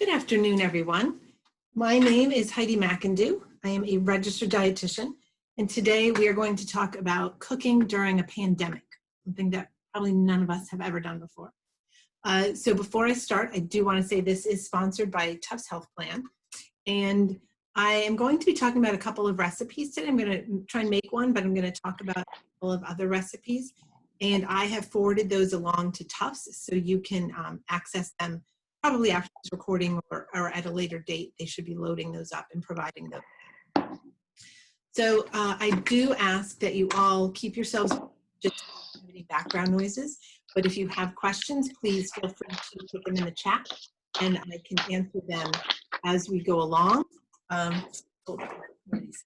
Good afternoon, everyone. My name is Heidi McIndoe. I am a registered dietitian, and today we are going to talk about cooking during a pandemic, something that probably none of us have ever done before. So before I start, I do want to say this is sponsored by Tufts Health Plan, and I am going to be talking about a couple of recipes today. I'm going to try and make one, but I'm going to talk about a couple of other recipes, and I have forwarded those along to Tufts so you can access them probably after this recording or at a later date. They should be loading those up and providing them. So I do ask that you all keep yourselves just any background noises, but if you have questions, please feel free to put them in the chat and I can answer them as we go along. Hold on, please.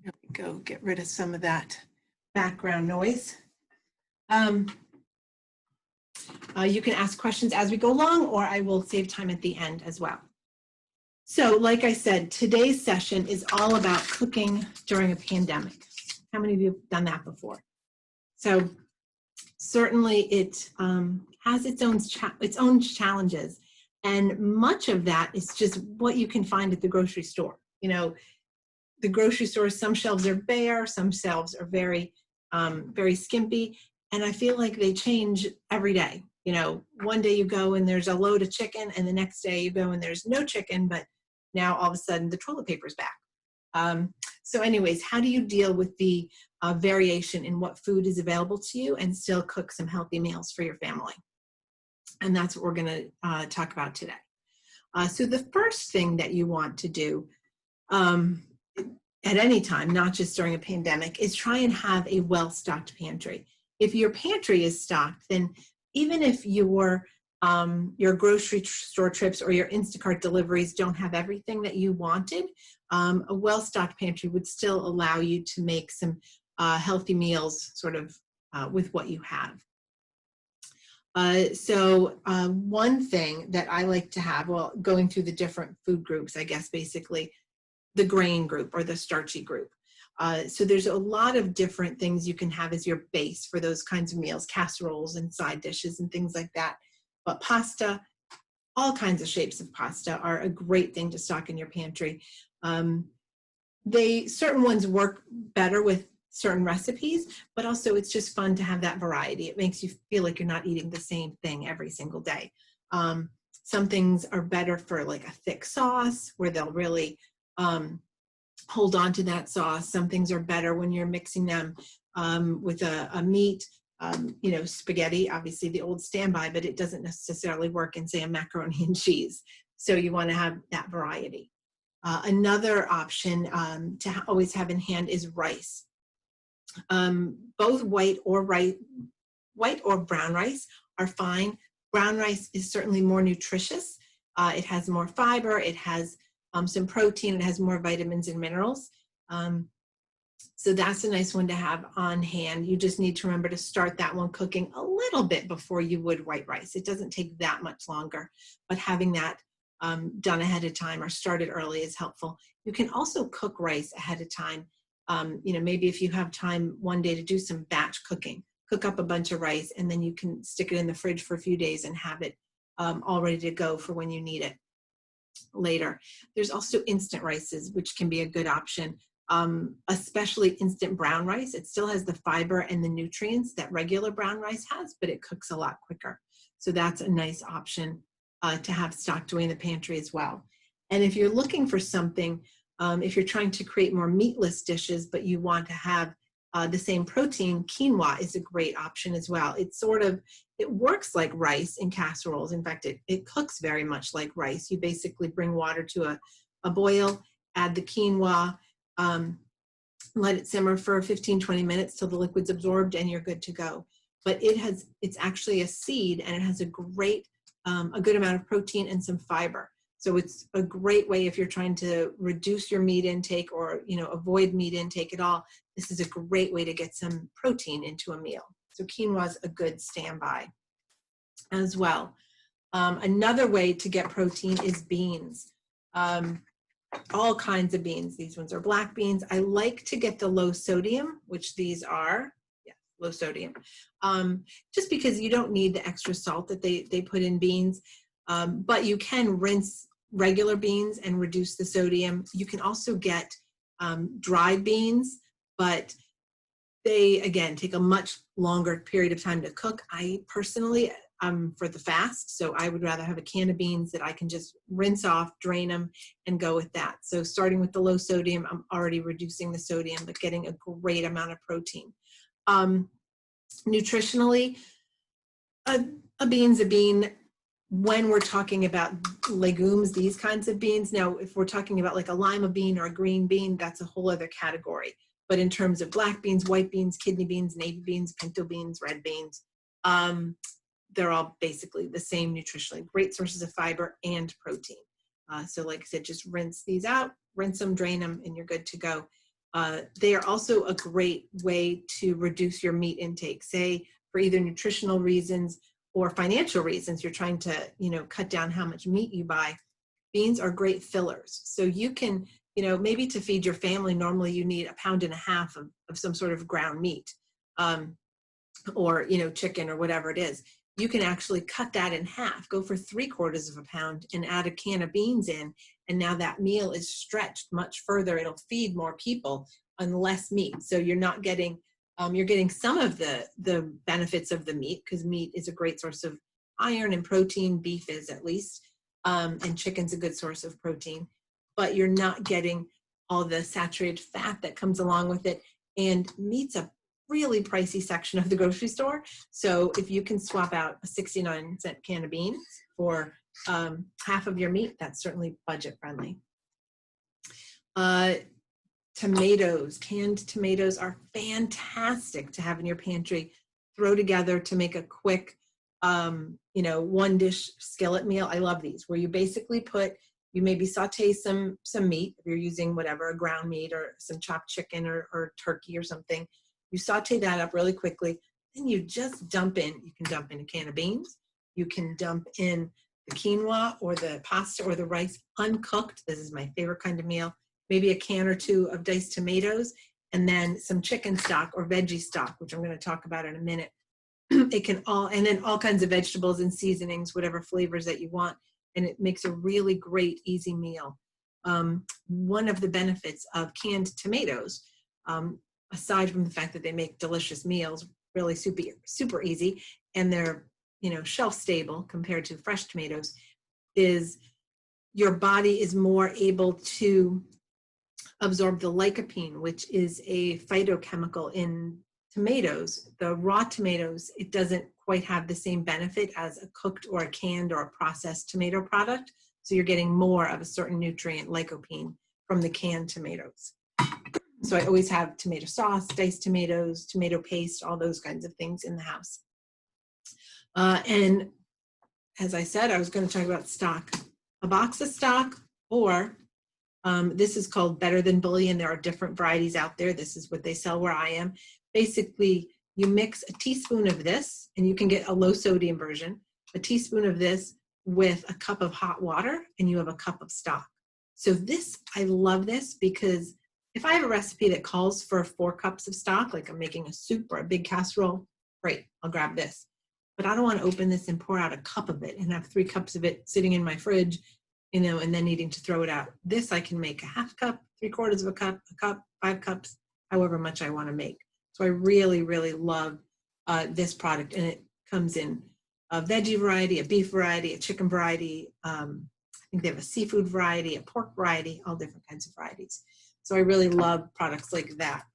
There we go, get rid of some of that background noise. You can ask questions as we go along, or I will save time at the end as well. So like I said, today's session is all about cooking during a pandemic. How many of you have done that before? So certainly it has its own challenges, and much of that is just what you can find at the grocery store. You know, the grocery store, some shelves are bare, some shelves are very skimpy, and I feel like they change every day. You know, one day you go and there's a load of chicken, and the next day you go and there's no chicken, but now all of a sudden the toilet paper's back. So anyways, how do you deal with the variation in what food is available to you and still cook some healthy meals for your family? And that's what we're going to talk about today. So the first thing that you want to do at any time, not just during a pandemic, is try and have a well-stocked pantry. If your pantry is stocked, then even if your grocery store trips or your Instacart deliveries don't have everything that you wanted, a well-stocked pantry would still allow you to make some healthy meals sort of with what you have. So one thing that I like to have, well, going through the different food groups, I guess basically the grain group or the starchy group. So there's a lot of different things you can have as your base for those kinds of meals, casseroles and side dishes and things like that. But pasta, all kinds of shapes of pasta are a great thing to stock in your pantry. Certain ones work better with certain recipes, but also it's just fun to have that variety. It makes you feel like you're not eating the same thing every single day. Some things are better for like a thick sauce where they'll really hold on to that sauce. Some things are better when you're mixing them with a meat, you know, spaghetti, obviously the old standby, but it doesn't necessarily work in, say, a macaroni and cheese. So you want to have that variety. Another option to always have in hand is rice. Both white or brown rice are fine. Brown rice is certainly more nutritious. It has more fiber. It has some protein. It has more vitamins and minerals. So that's a nice one to have on hand. You just need to remember to start that one cooking a little bit before you would white rice. It doesn't take that much longer, but having that done ahead of time or started early is helpful. You can also cook rice ahead of time. You know, maybe if you have time one day to do some batch cooking, cook up a bunch of rice, and then you can stick it in the fridge for a few days and have it all ready to go for when you need it later. There's also instant rices, which can be a good option, especially instant brown rice. It still has the fiber and the nutrients that regular brown rice has, but it cooks a lot quicker. So that's a nice option to have stocked away in the pantry as well. And if you're looking for something, if you're trying to create more meatless dishes, but you want to have the same protein, quinoa is a great option as well. It works like rice in casseroles. In fact, it cooks very much like rice. You basically bring water to a boil, add the quinoa, let it simmer for 15-20 minutes till the liquid's absorbed, and you're good to go. But it's actually a seed, and it has a good amount of protein and some fiber. So it's a great way if you're trying to reduce your meat intake or, you know, avoid meat intake at all. This is a great way to get some protein into a meal. So quinoa is a good standby as well. Another way to get protein is beans. All kinds of beans. These ones are black beans. I like to get the low sodium, which these are. Yes, low sodium, just because you don't need the extra salt that they put in beans. But you can rinse regular beans and reduce the sodium. You can also get dried beans, but they, again, take a much longer period of time to cook. I personally, for the fast, so I would rather have a can of beans that I can just rinse off, drain them, and go with that. So starting with the low sodium, I'm already reducing the sodium, but getting a great amount of protein. Nutritionally, a bean's a bean. When we're talking about legumes, these kinds of beans, now if we're talking about like a lima bean or a green bean, that's a whole other category. But in terms of black beans, white beans, kidney beans, navy beans, pinto beans, red beans, they're all basically the same nutritionally. Great sources of fiber and protein. So like I said, just rinse these out, rinse them, drain them, and you're good to go. They are also a great way to reduce your meat intake. Say for either nutritional reasons or financial reasons, you're trying to, cut down how much meat you buy. Beans are great fillers. So you can, maybe to feed your family, normally you need 1.5 pounds of some sort of ground meat, or, chicken or whatever it is. You can actually cut that in half, go for 3/4 pound and add a can of beans in. And now that meal is stretched much further. It'll feed more people on less meat. So you're not getting, you're getting some of the benefits of the meat, because meat is a great source of iron and protein. Beef is, at least, and chicken's a good source of protein, but you're not getting all the saturated fat that comes along with it. And meat's a really pricey section of the grocery store. So if you can swap out a 69-cent can of beans for half of your meat, that's certainly budget friendly. Tomatoes, canned tomatoes are fantastic to have in your pantry. Throw together to make a quick, one dish skillet meal. I love these, where you basically you maybe saute some meat, if you're using whatever, a ground meat or some chopped chicken or turkey or something. You saute that up really quickly. Then you just dump in, you can dump in a can of beans. You can dump in the quinoa or the pasta or the rice uncooked. This is my favorite kind of meal. Maybe a can or two of diced tomatoes, and then some chicken stock or veggie stock, which I'm going to talk about in a minute. It can and then all kinds of vegetables and seasonings, whatever flavors that you want. And it makes a really great, easy meal. One of the benefits of canned tomatoes, aside from the fact that they make delicious meals, really super easy, and they're, shelf stable compared to fresh tomatoes, is your body is more able to absorb the lycopene, which is a phytochemical in tomatoes. The raw tomatoes, it doesn't quite have the same benefit as a cooked or a canned or a processed tomato product. So you're getting more of a certain nutrient, lycopene, from the canned tomatoes. So I always have tomato sauce, diced tomatoes, tomato paste, all those kinds of things in the house. And as I said, I was going to talk about stock. A box of stock, or this is called Better Than Bullion. There are different varieties out there. This is what they sell where I am. Basically, you mix a teaspoon of this, and you can get a low sodium version, a teaspoon of this with a cup of hot water, and you have a cup of stock. So this, I love this, because if I have a recipe that calls for 4 cups of stock, like I'm making a soup or a big casserole, great, I'll grab this. But I don't want to open this and pour out a cup of it and have 3 cups of it sitting in my fridge, and then needing to throw it out. This I can make a half cup, 3/4 cup, a cup, 5 cups, however much I want to make. So I really, really love this product, and it comes in a veggie variety, a beef variety, a chicken variety. I think they have a seafood variety, a pork variety, all different kinds of varieties. So I really love products like that.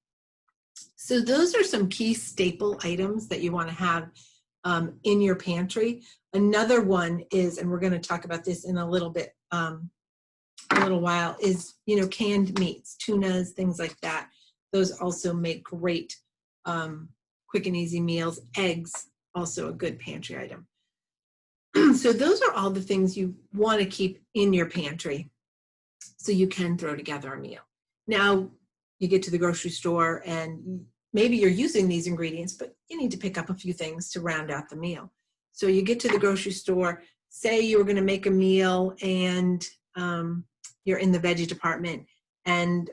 So those are some key staple items that you want to have in your pantry. Another one is, and we're going to talk about this in a little bit, a little while, is, canned meats, tunas, things like that. Those also make great quick and easy meals. Eggs, also a good pantry item. So those are all the things you want to keep in your pantry so you can throw together a meal. Now, you get to the grocery store and maybe you're using these ingredients, but you need to pick up a few things to round out the meal. So you get to the grocery store, say you were going to make a meal, and you're in the veggie department and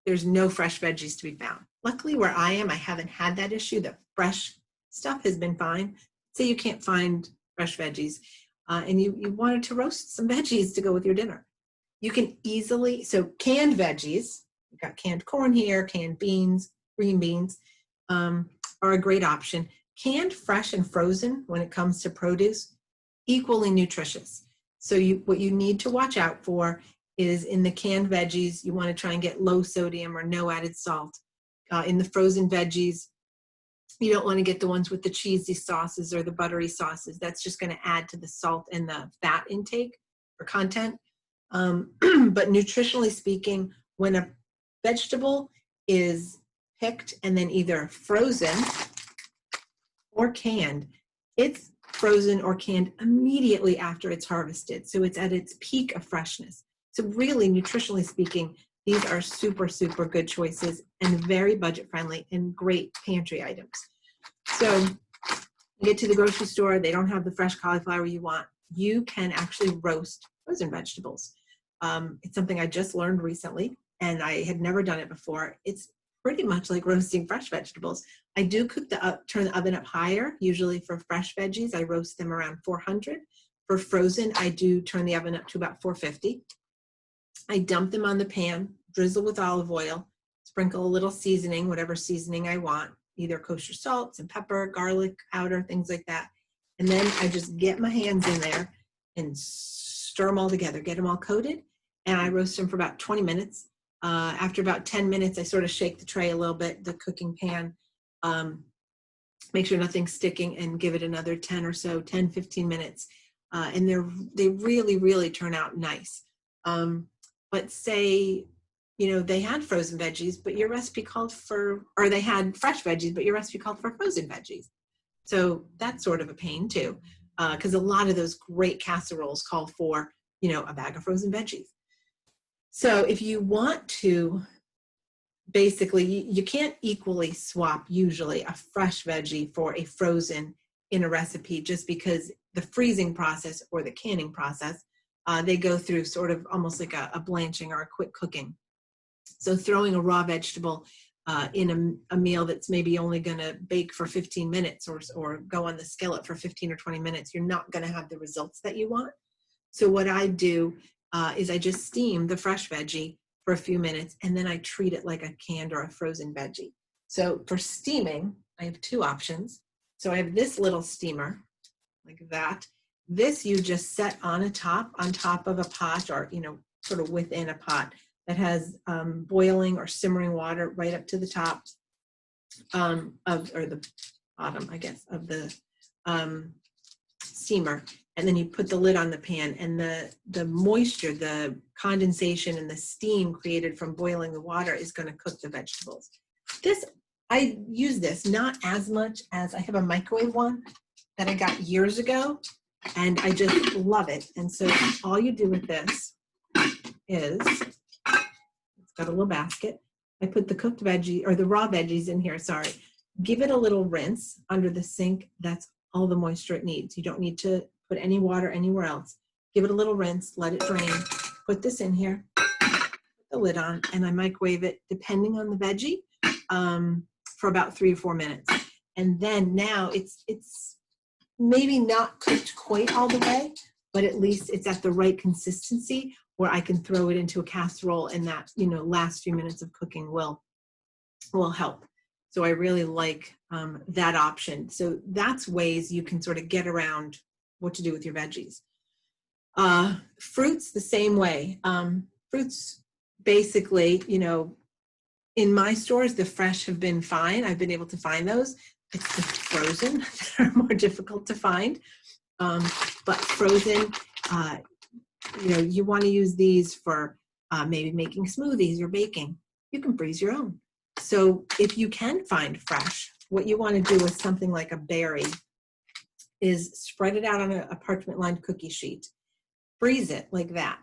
there's no fresh veggies to be found. Luckily, where I am, I haven't had that issue. The fresh stuff has been fine. Say you can't find fresh veggies and you wanted to roast some veggies to go with your dinner. You can easily, so canned veggies, we've got canned corn here, canned beans, green beans are a great option. Canned, fresh, and frozen when it comes to produce, equally nutritious. So what you need to watch out for is in the canned veggies, you want to try and get low sodium or no added salt. In the frozen veggies, you don't want to get the ones with the cheesy sauces or the buttery sauces. That's just going to add to the salt and the fat intake or content. But nutritionally speaking, when a vegetable is picked and then either frozen or canned, it's frozen or canned immediately after it's harvested. So it's at its peak of freshness. So really, nutritionally speaking, these are super, super good choices and very budget friendly and great pantry items. So you get to the grocery store, they don't have the fresh cauliflower you want. You can actually roast frozen vegetables. It's something I just learned recently, and I had never done it before. It's pretty much like roasting fresh vegetables. I do turn the oven up higher. Usually for fresh veggies, I roast them around 400. For frozen, I do turn the oven up to about 450. I dump them on the pan, drizzle with olive oil, sprinkle a little seasoning, whatever seasoning I want, either kosher salt, some pepper, garlic powder, things like that. And then I just get my hands in there and stir them all together, get them all coated, and I roast them for about 20 minutes. After about 10 minutes, I sort of shake the tray a little bit, the cooking pan, make sure nothing's sticking, and give it another 10 or so, 10, 15 minutes. And they really, really turn out nice. But say, they had frozen veggies, but your recipe called for, or they had fresh veggies, but your recipe called for frozen veggies. So that's sort of a pain too, because a lot of those great casseroles call for, a bag of frozen veggies. So if you want to, basically, you can't equally swap usually a fresh veggie for a frozen in a recipe, just because the freezing process or the canning process, they go through sort of almost like a blanching or a quick cooking. So throwing a raw vegetable in a meal that's maybe only going to bake for 15 minutes or go on the skillet for 15 or 20 minutes, you're not going to have the results that you want. So what I do is I just steam the fresh veggie for a few minutes, and then I treat it like a canned or a frozen veggie. So for steaming, I have two options. So I have this little steamer like that. This you just set on top of a pot, or sort of within a pot that has boiling or simmering water right up to the top or the bottom, I guess, of the steamer. And then you put the lid on the pan, and the moisture, the condensation, and the steam created from boiling the water is going to cook the vegetables. I use this not as much as I have a microwave one that I got years ago, and I just love it. And so all you do with this is, it's got a little basket. I put the cooked veggie, or the raw veggies in here, sorry. Give it a little rinse under the sink. That's all the moisture it needs. You don't need to put any water anywhere else. Give it a little rinse, let it drain. Put this in here, put the lid on, and I microwave it, depending on the veggie, for about 3 or 4 minutes. And then now it's maybe not cooked quite all the way, but at least it's at the right consistency where I can throw it into a casserole, and that last few minutes of cooking will help. So I really like that option. So that's ways you can sort of get around what to do with your veggies. Fruits, the same way. Fruits, basically, in my stores, the fresh have been fine. I've been able to find those. It's the frozen that are more difficult to find. But frozen, you want to use these for maybe making smoothies or baking. You can freeze your own. So if you can find fresh, what you want to do with something like a berry is spread it out on a parchment-lined cookie sheet. Freeze it like that.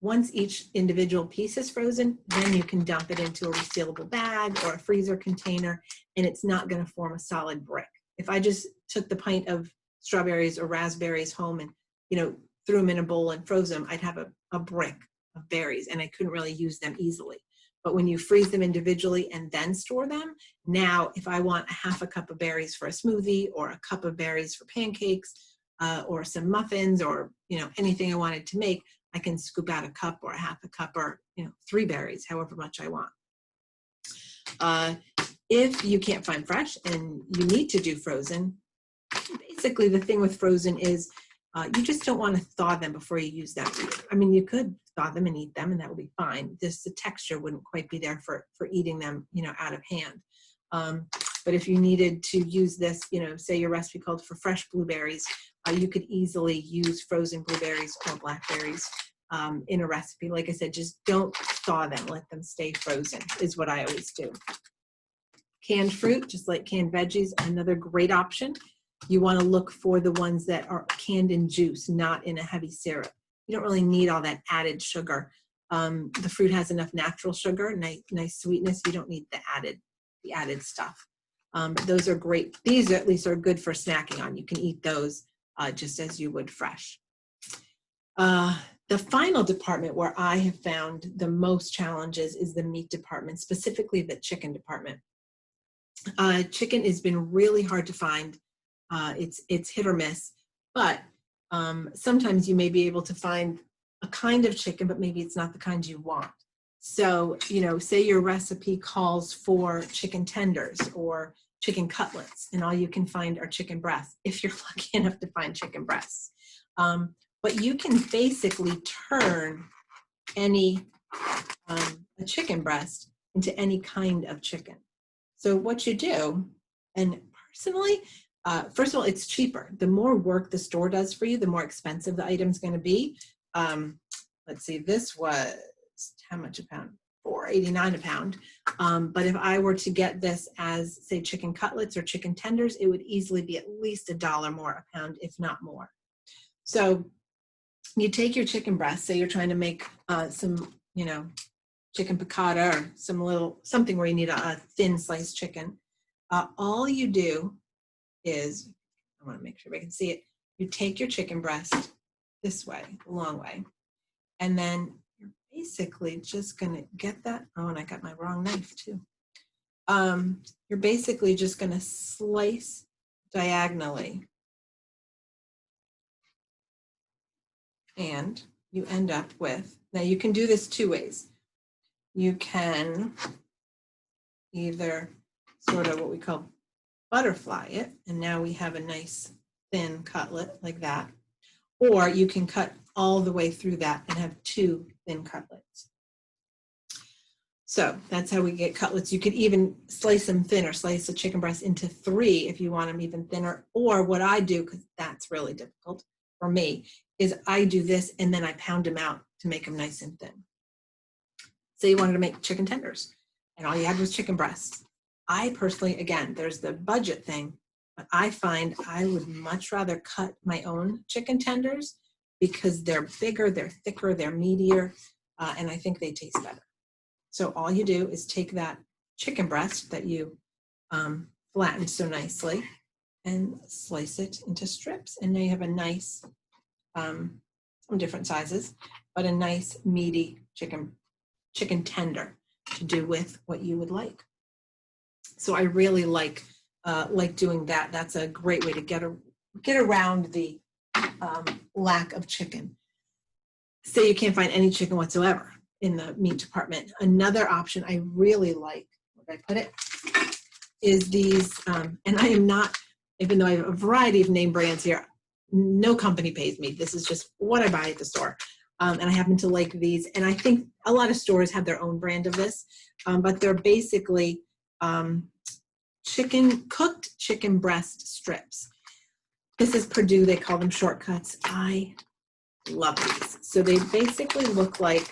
Once each individual piece is frozen, then you can dump it into a resealable bag or a freezer container, and it's not going to form a solid brick. If I just took the pint of strawberries or raspberries home and threw them in a bowl and froze them, I'd have a brick of berries, and I couldn't really use them easily. But when you freeze them individually and then store them, now if I want a half a cup of berries for a smoothie, or a cup of berries for pancakes, or some muffins, or anything I wanted to make, I can scoop out a cup or a half a cup, or 3 berries, however much I want. If you can't find fresh and you need to do frozen, basically the thing with frozen is you just don't want to thaw them before you use them. I mean, you could thaw them and eat them, and that would be fine. Just the texture wouldn't quite be there for eating them, out of hand. But if you needed to use this, say your recipe called for fresh blueberries, you could easily use frozen blueberries or blackberries in a recipe. Like I said, just don't thaw them. Let them stay frozen is what I always do. Canned fruit, just like canned veggies, another great option. You want to look for the ones that are canned in juice, not in a heavy syrup. You don't really need all that added sugar. The fruit has enough natural sugar, nice sweetness. You don't need the added stuff. Those are great. These at least are good for snacking on. You can eat those just as you would fresh. The final department where I have found the most challenges is the meat department, specifically the chicken department. Chicken has been really hard to find. It's hit or miss, but sometimes you may be able to find a kind of chicken, but maybe it's not the kind you want. So, say your recipe calls for chicken tenders or chicken cutlets, and all you can find are chicken breasts, if you're lucky enough to find chicken breasts. But you can basically turn a chicken breast into any kind of chicken. So what you do, and personally, first of all, it's cheaper. The more work the store does for you, the more expensive the item's going to be. Let's see, this was how much a pound? $4.89 a pound. But if I were to get this as, say, chicken cutlets or chicken tenders, it would easily be at least $1 more a pound, if not more. So you take your chicken breast, say you're trying to make some, chicken piccata or something where you need a thin sliced chicken. All you do is, I want to make sure I can see it, you take your chicken breast this way, the long way, and then you're basically just going to get that, oh, and I got my wrong knife too. You're basically just going to slice diagonally, and you end up with, now you can do this 2 ways. You can either sort of what we call butterfly it, and now we have a nice thin cutlet like that, or you can cut all the way through that and have 2 thin cutlets. So that's how we get cutlets. You could even slice them thinner, slice a chicken breast into 3 if you want them even thinner, or what I do, because that's really difficult for me, is I do this and then I pound them out to make them nice and thin. Say you wanted to make chicken tenders and all you had was chicken breasts. I personally, again, there's the budget thing, but I find I would much rather cut my own chicken tenders because they're bigger, they're thicker, they're meatier, and I think they taste better. So all you do is take that chicken breast that you flattened so nicely and slice it into strips, and now you have a nice, some different sizes, but a nice meaty chicken tender to do with what you would like. So I really like doing that. That's a great way to get around the lack of chicken. Say you can't find any chicken whatsoever in the meat department. Another option I really like, where did I put it, is these, and I am not, even though I have a variety of name brands here, no company pays me. This is just what I buy at the store. And I happen to like these. And I think a lot of stores have their own brand of this, but they're basically cooked chicken breast strips. This is Purdue. They call them shortcuts. I love these. So they basically look like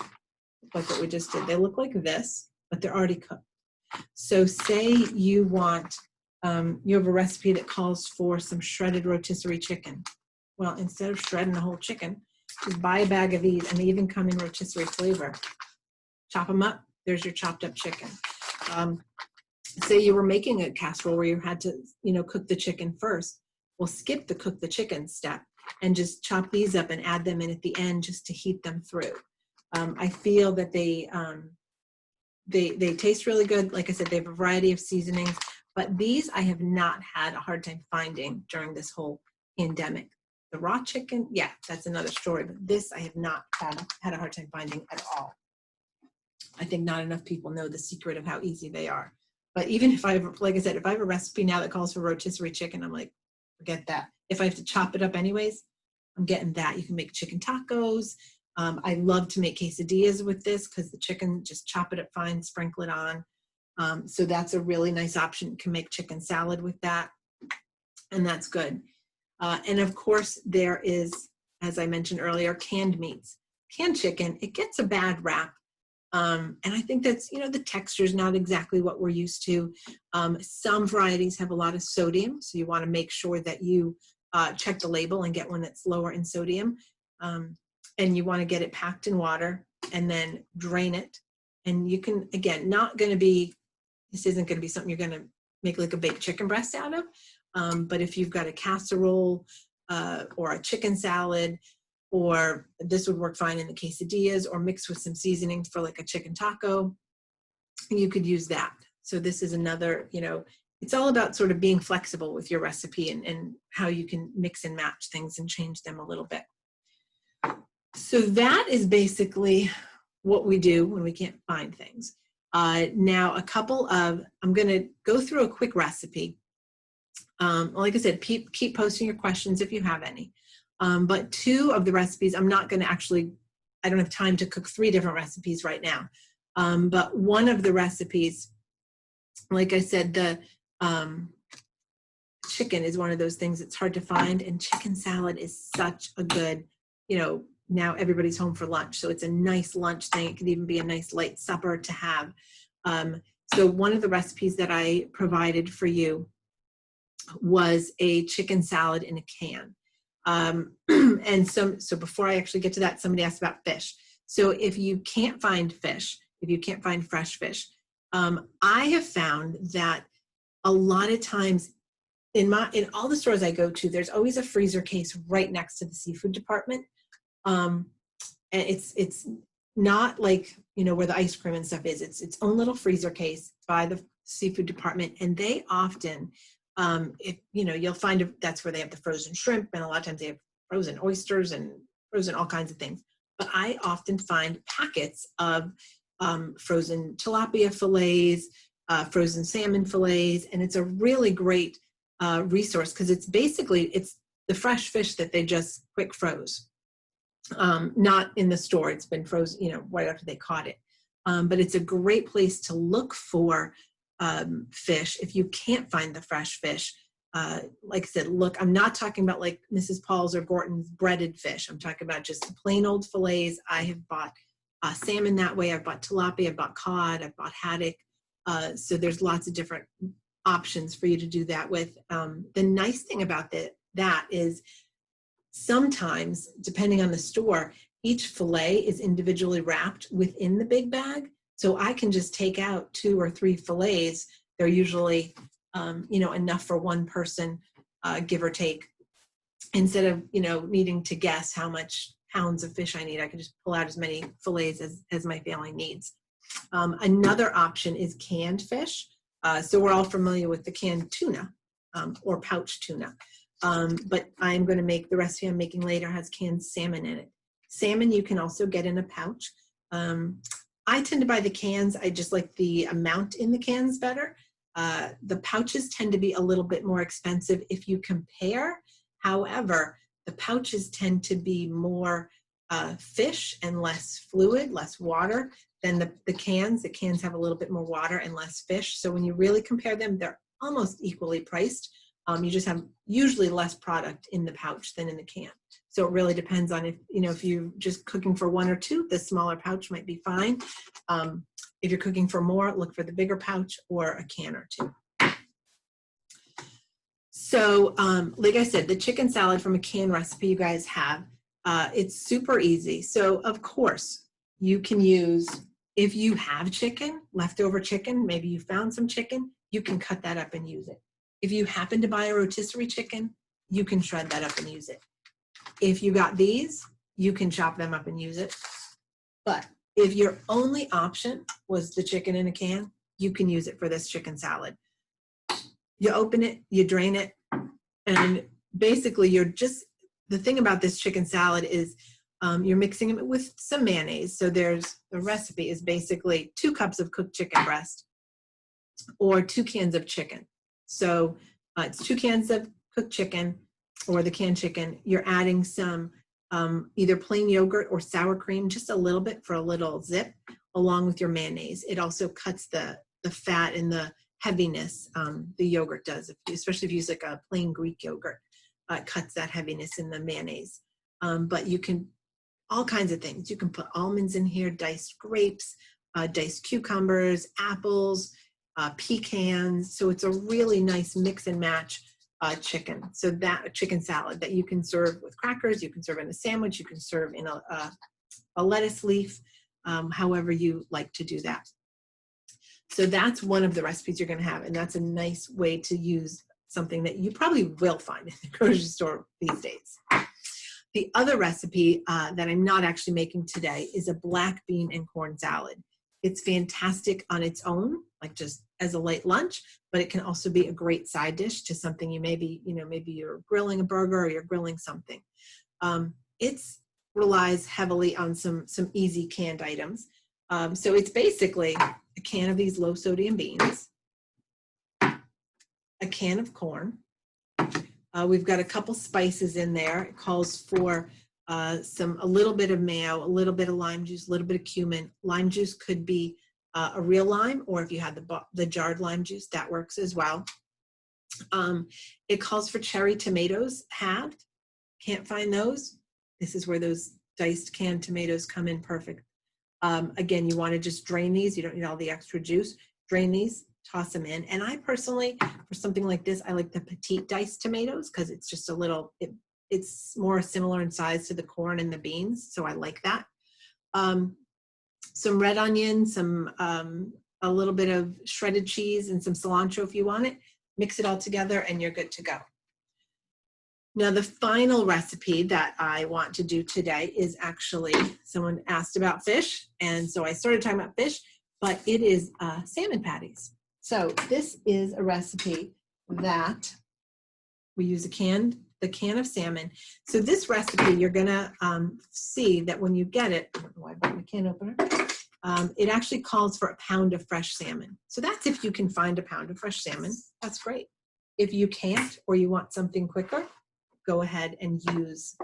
what we just did. They look like this, but they're already cooked. So say you want, you have a recipe that calls for some shredded rotisserie chicken. Well, instead of shredding the whole chicken, just buy a bag of these, and they even come in rotisserie flavor. Chop them up. There's your chopped up chicken. Say you were making a casserole where you had to, cook the chicken first. Well, skip the cook the chicken step and just chop these up and add them in at the end just to heat them through. I feel that they They taste really good. Like I said, they have a variety of seasonings, but these I have not had a hard time finding during this whole pandemic. The raw chicken, yeah, that's another story, but this I have not had a hard time finding at all. I think not enough people know the secret of how easy they are. But even if like I said, if I have a recipe now that calls for rotisserie chicken, I'm like, forget that. If I have to chop it up anyways, I'm getting that. You can make chicken tacos. I love to make quesadillas with this because the chicken, just chop it up fine, sprinkle it on. So that's a really nice option. You can make chicken salad with that, and that's good. And of course, there is, as I mentioned earlier, canned meats. Canned chicken, it gets a bad rap. And I think that's, the texture is not exactly what we're used to. Some varieties have a lot of sodium, so you want to make sure that you check the label and get one that's lower in sodium. And you want to get it packed in water and then drain it. And you can, again, this isn't going to be something you're going to make like a baked chicken breast out of. But if you've got a casserole or a chicken salad, or this would work fine in the quesadillas, or mixed with some seasoning for like a chicken taco, you could use that. So this is another, it's all about sort of being flexible with your recipe and how you can mix and match things and change them a little bit. So that is basically what we do when we can't find things. Now I'm going to go through a quick recipe. Like I said, keep posting your questions if you have any. But two of the recipes, I don't have time to cook 3 different recipes right now. But one of the recipes, like I said, the chicken is one of those things that's hard to find, and chicken salad is such a good, now everybody's home for lunch. So it's a nice lunch thing. It could even be a nice light supper to have. So one of the recipes that I provided for you was a chicken salad in a can. And so before I actually get to that, somebody asked about fish. So if you can't find fish, if you can't find fresh fish, I have found that a lot of times in all the stores I go to, there's always a freezer case right next to the seafood department. And it's not like, where the ice cream and stuff is. It's its own little freezer case by the seafood department. And they often, you'll find that's where they have the frozen shrimp, and a lot of times they have frozen oysters and frozen all kinds of things. But I often find packets of frozen tilapia fillets, frozen salmon fillets, and it's a really great resource because it's the fresh fish that they just quick froze. Not in the store, it's been frozen, right after they caught it. But it's a great place to look for fish if you can't find the fresh fish. Like I said, look, I'm not talking about like Mrs. Paul's or Gorton's breaded fish. I'm talking about just plain old fillets. I have bought salmon that way. I've bought tilapia, I've bought cod, I've bought haddock. So there's lots of different options for you to do that with. The nice thing about that is sometimes, depending on the store, each fillet is individually wrapped within the big bag. So I can just take out 2 or 3 fillets. They're usually, enough for one person, give or take. Instead of, needing to guess how much pounds of fish I need, I can just pull out as many fillets as my family needs. Another option is canned fish. So we're all familiar with the canned tuna or pouch tuna. But I'm going to make the recipe I'm making later has canned salmon in it. Salmon you can also get in a pouch. I tend to buy the cans. I just like the amount in the cans better. The pouches tend to be a little bit more expensive if you compare. However, the pouches tend to be more fish and less fluid, less water than the cans. The cans have a little bit more water and less fish. So when you really compare them, they're almost equally priced. You just have usually less product in the pouch than in the can. So it really depends on if you're just cooking for 1 or 2, the smaller pouch might be fine. If you're cooking for more, look for the bigger pouch or a can or 2. So like I said, the chicken salad from a can recipe you guys have, it's super easy. So of course you can use, if you have chicken, leftover chicken, maybe you found some chicken, you can cut that up and use it. If you happen to buy a rotisserie chicken, you can shred that up and use it. If you got these, you can chop them up and use it. But If your only option was the chicken in a can, you can use it for this chicken salad. You open it, you drain it, and basically the thing about this chicken salad is you're mixing it with some mayonnaise. So the recipe is basically 2 cups of cooked chicken breast or 2 cans of chicken. So it's 2 cans of cooked chicken or the canned chicken. You're adding some either plain yogurt or sour cream, just a little bit for a little zip, along with your mayonnaise. It also cuts the fat and the heaviness. The yogurt does, especially if you use like a plain Greek yogurt. It cuts that heaviness in the mayonnaise. But you can, all kinds of things. You can put almonds in here, diced grapes, diced cucumbers, apples, pecans. So it's a really nice mix and match chicken. So that chicken salad that you can serve with crackers, you can serve in a sandwich, you can serve in a lettuce leaf, however you like to do that. So that's one of the recipes you're going to have, and that's a nice way to use something that you probably will find in the grocery store these days. The other recipe that I'm not actually making today is a black bean and corn salad. It's fantastic on its own, like just as a light lunch, but it can also be a great side dish to something maybe you're grilling a burger or you're grilling something. It relies heavily on some easy canned items. So it's basically a can of these low sodium beans, a can of corn. We've got a couple spices in there. It calls for a little bit of mayo, a little bit of lime juice, a little bit of cumin. Lime juice could be a real lime, or if you had the jarred lime juice, that works as well. It calls for cherry tomatoes halved. Can't find those. This is where those diced canned tomatoes come in perfect. Again, you want to just drain these. You don't need all the extra juice. Drain these, toss them in. And I personally, for something like this, I like the petite diced tomatoes because it's just it's more similar in size to the corn and the beans. So I like that. Some red onion, a little bit of shredded cheese and some cilantro if you want it. Mix it all together and you're good to go. Now, the final recipe that I want to do today is actually, someone asked about fish, and so I started talking about fish, but it is salmon patties. So this is a recipe that we use the can of salmon. So this recipe, you're gonna see that when you get it, I don't know why I brought my can opener, it actually calls for a pound of fresh salmon. So that's if you can find a pound of fresh salmon, that's great. If you can't, or you want something quicker, go ahead and use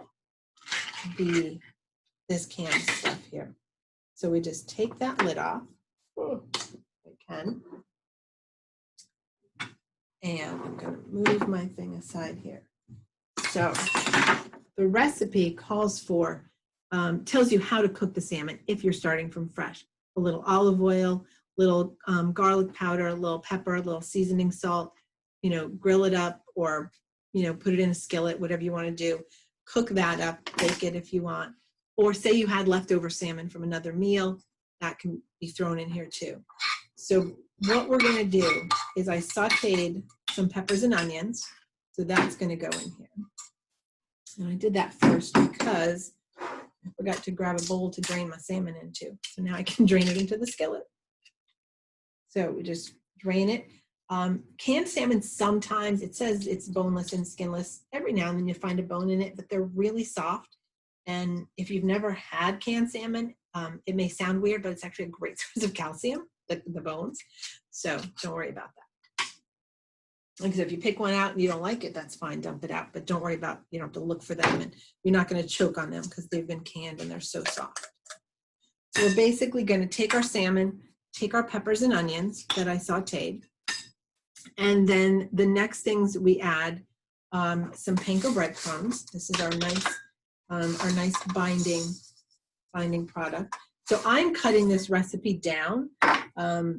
this canned stuff here. So we just take that lid off. I can. And I'm going to move my thing aside here. So the recipe calls for, tells you how to cook the salmon if you're starting from fresh. A little olive oil, little garlic powder, a little pepper, a little seasoning salt, grill it up, or put it in a skillet, whatever you want to do. Cook that up, bake it if you want. Or say you had leftover salmon from another meal, that can be thrown in here too. So what we're going to do is I sauteed some peppers and onions. So that's going to go in here. And I did that first because I forgot to grab a bowl to drain my salmon into. So now I can drain it into the skillet. So we just drain it. Canned salmon, sometimes it says it's boneless and skinless. Every now and then you find a bone in it, but they're really soft. And if you've never had canned salmon, it may sound weird, but it's actually a great source of calcium, the bones. So don't worry about that. Like if you pick one out and you don't like it, that's fine, dump it out. But don't worry about, you don't have to look for them, and you're not going to choke on them because they've been canned and they're so soft. So we're basically going to take our salmon, take our peppers and onions that I sauteed, and then the next things we add some panko breadcrumbs. This is our nice binding product. So I'm cutting this recipe down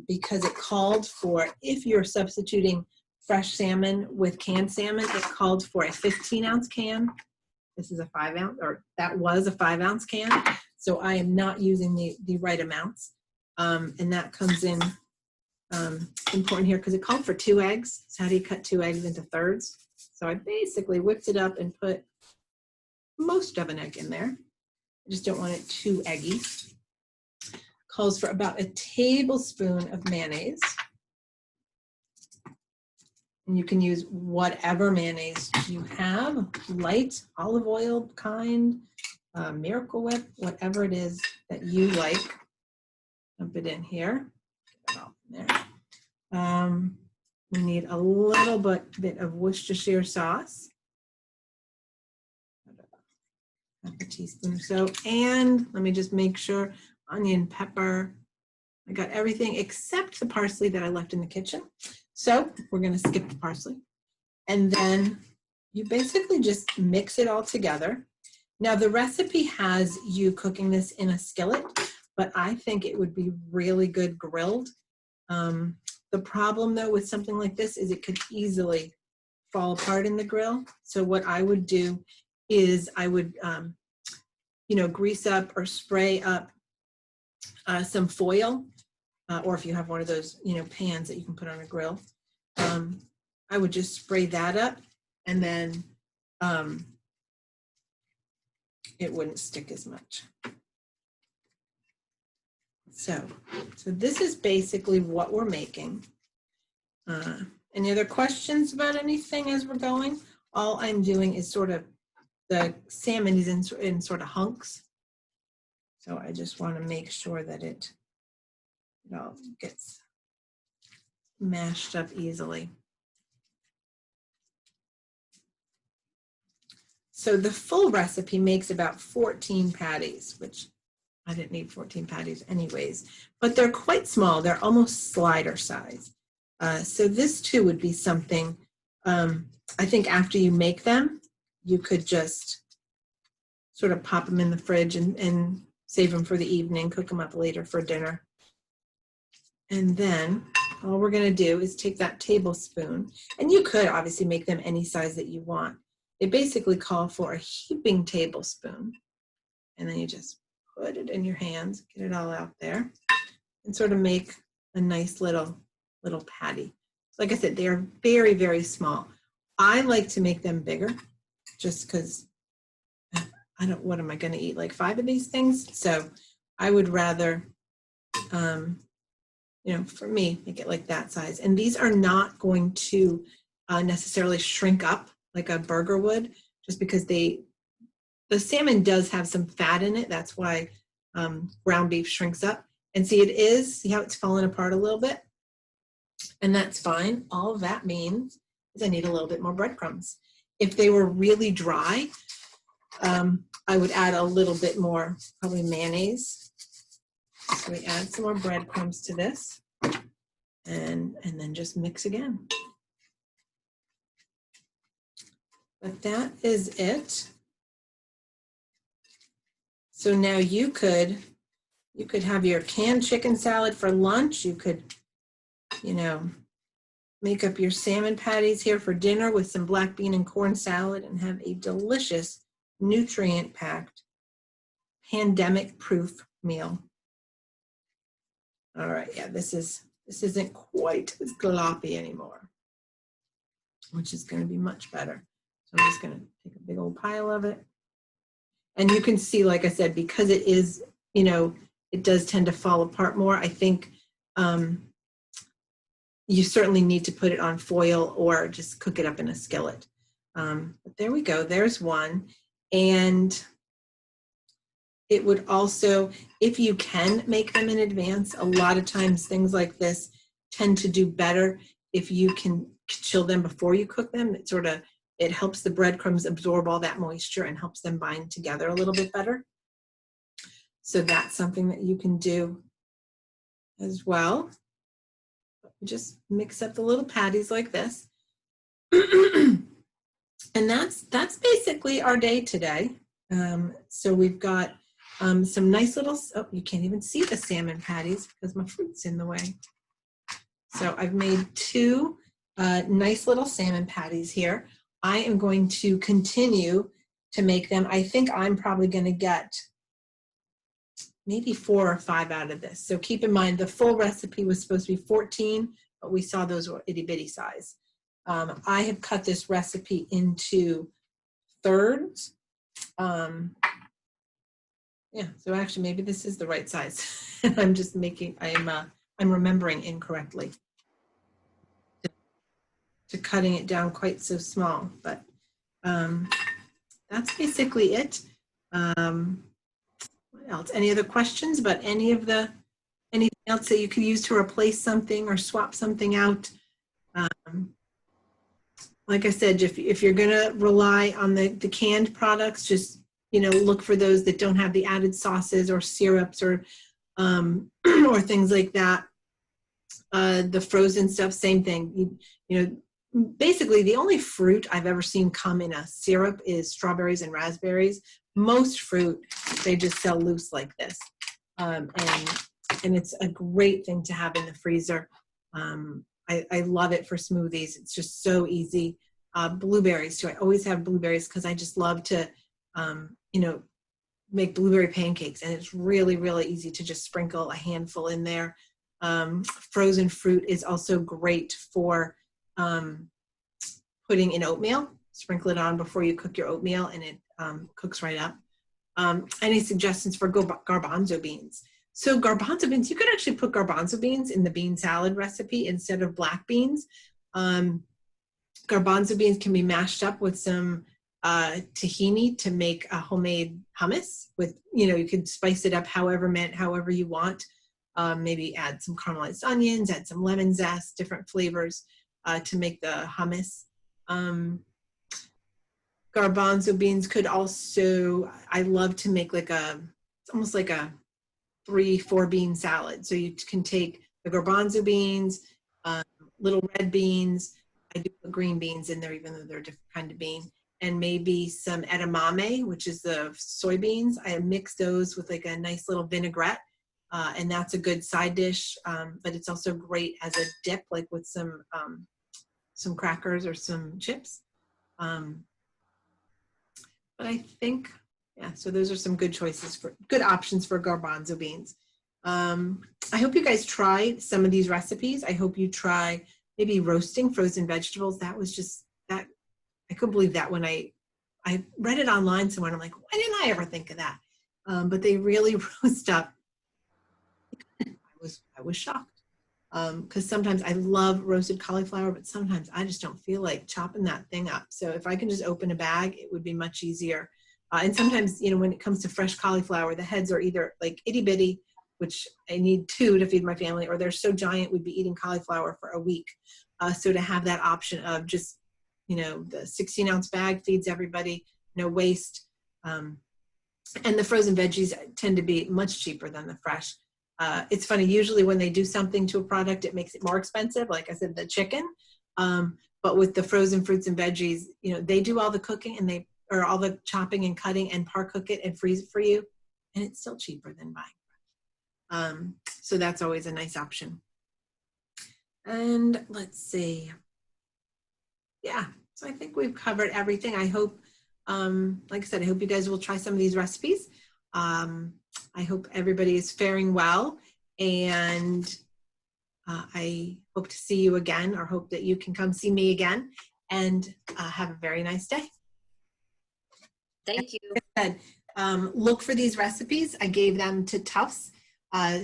because it called for, if you're substituting fresh salmon with canned salmon, it called for a 15-ounce can. This is a 5-ounce, or that was a 5-ounce can. So I am not using the right amounts. And that comes in important here because it called for 2 eggs. So how do you cut 2 eggs into thirds? So I basically whipped it up and put most of an egg in there. I just don't want it too eggy. calls for about a tablespoon of mayonnaise. And you can use whatever mayonnaise you have, light, olive oil kind, Miracle Whip, whatever it is that you like. Dump it in here. Get it all in there. We need a little bit of Worcestershire sauce. Half a teaspoon or so. And let me just make sure, onion, pepper. I got everything except the parsley that I left in the kitchen. So we're going to skip the parsley. And then you basically just mix it all together. Now the recipe has you cooking this in a skillet, but I think it would be really good grilled. The problem though with something like this is it could easily fall apart in the grill. So what I would do is I would, grease up or spray up some foil, or if you have one of those, pans that you can put on a grill. I would just spray that up, and then it wouldn't stick as much. So this is basically what we're making. Any other questions about anything as we're going? All I'm doing is sort of, the salmon is in sort of hunks. So I just want to make sure that it all gets mashed up easily. So the full recipe makes about 14 patties, which I didn't need 14 patties anyways, but they're quite small. They're almost slider size. So this too would be something, I think after you make them, you could just sort of pop them in the fridge and save them for the evening, cook them up later for dinner. And then all we're gonna do is take that tablespoon, and you could obviously make them any size that you want. They basically call for a heaping tablespoon, and then you just put it in your hands, get it all out there, and sort of make a nice little patty. Like I said, they are very, very small. I like to make them bigger just because what am I going to eat? Like 5 of these things? So I would rather, for me, make it like that size. And these are not going to necessarily shrink up like a burger would, just because the salmon does have some fat in it. That's why ground beef shrinks up. And see how it's falling apart a little bit? And that's fine. All that means is I need a little bit more breadcrumbs. If they were really dry, I would add a little bit more, probably mayonnaise. So we add some more breadcrumbs to this, and then just mix again. But that is it. So now you could have your canned chicken salad for lunch. You could, make up your salmon patties here for dinner with some black bean and corn salad and have a delicious, nutrient-packed, pandemic-proof meal. All right, yeah, this isn't quite as gloppy anymore, which is going to be much better. So I'm just going to take a big old pile of it. And you can see, like I said, because it is, it does tend to fall apart more. I think you certainly need to put it on foil or just cook it up in a skillet. But there we go. There's one. And it would also, if you can make them in advance, a lot of times things like this tend to do better if you can chill them before you cook them. It helps the breadcrumbs absorb all that moisture and helps them bind together a little bit better. So that's something that you can do as well. Just mix up the little patties like this. And that's basically our day today. So we've got some nice little, you can't even see the salmon patties because my fruit's in the way. So I've made 2 nice little salmon patties here. I am going to continue to make them. I think I'm probably going to get maybe 4 or 5 out of this. So keep in mind the full recipe was supposed to be 14, but we saw those were itty bitty size. I have cut this recipe into thirds. Yeah, so actually maybe this is the right size. I'm just making, I'm remembering incorrectly to cutting it down quite so small, but that's basically it. What else? Any other questions about anything else that you could use to replace something or swap something out? Like I said, if you're gonna rely on the canned products, just, you know, look for those that don't have the added sauces or syrups or or things like that. The frozen stuff, same thing. You know, basically the only fruit I've ever seen come in a syrup is strawberries and raspberries. Most fruit, they just sell loose like this. And it's a great thing to have in the freezer. I love it for smoothies. It's just so easy. Blueberries too. I always have blueberries because I just love to, you know, make blueberry pancakes, and it's really, really easy to just sprinkle a handful in there. Frozen fruit is also great for putting in oatmeal. Sprinkle it on before you cook your oatmeal, and it cooks right up. Any suggestions for garbanzo beans? So garbanzo beans, you could actually put garbanzo beans in the bean salad recipe instead of black beans. Garbanzo beans can be mashed up with some tahini to make a homemade hummus with, you know, you could spice it up however you want. Maybe add some caramelized onions, add some lemon zest, different flavors to make the hummus. Garbanzo beans could also, I love to make like it's almost like a 3-4 bean salad. So you can take the garbanzo beans, little red beans. I do put green beans in there, even though they're a different kind of bean, and maybe some edamame, which is the soybeans. I mix those with like a nice little vinaigrette, and that's a good side dish. But it's also great as a dip, like with some crackers or some chips. But I think, yeah, so those are some good choices good options for garbanzo beans. I hope you guys try some of these recipes. I hope you try maybe roasting frozen vegetables. That was just that, I couldn't believe that when I read it online somewhere, and I'm like, why didn't I ever think of that? But they really roast up. I was shocked. Because sometimes I love roasted cauliflower, but sometimes I just don't feel like chopping that thing up. So if I can just open a bag, it would be much easier. And sometimes, you know, when it comes to fresh cauliflower, the heads are either like itty bitty, which I need 2 to feed my family, or they're so giant we'd be eating cauliflower for a week. So to have that option of just, you know, the 16-ounce bag feeds everybody, no waste. And the frozen veggies tend to be much cheaper than the fresh. It's funny, usually when they do something to a product, it makes it more expensive. Like I said, the chicken. But with the frozen fruits and veggies, you know, they do all the cooking or all the chopping and cutting and par cook it and freeze it for you. And it's still cheaper than buying. So that's always a nice option. And let's see. Yeah, so I think we've covered everything. I hope, like I said, I hope you guys will try some of these recipes. I hope everybody is faring well, and I hope to see you again, or hope that you can come see me again, and have a very nice day. Thank you. Like I said, look for these recipes. I gave them to Tufts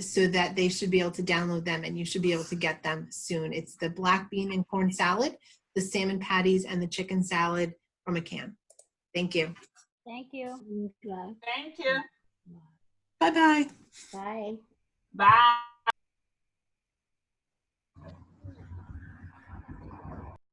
so that they should be able to download them, and you should be able to get them soon. It's the black bean and corn salad, the salmon patties, and the chicken salad from a can. Thank you. Thank you. Thank you. Bye-bye. Bye. Bye.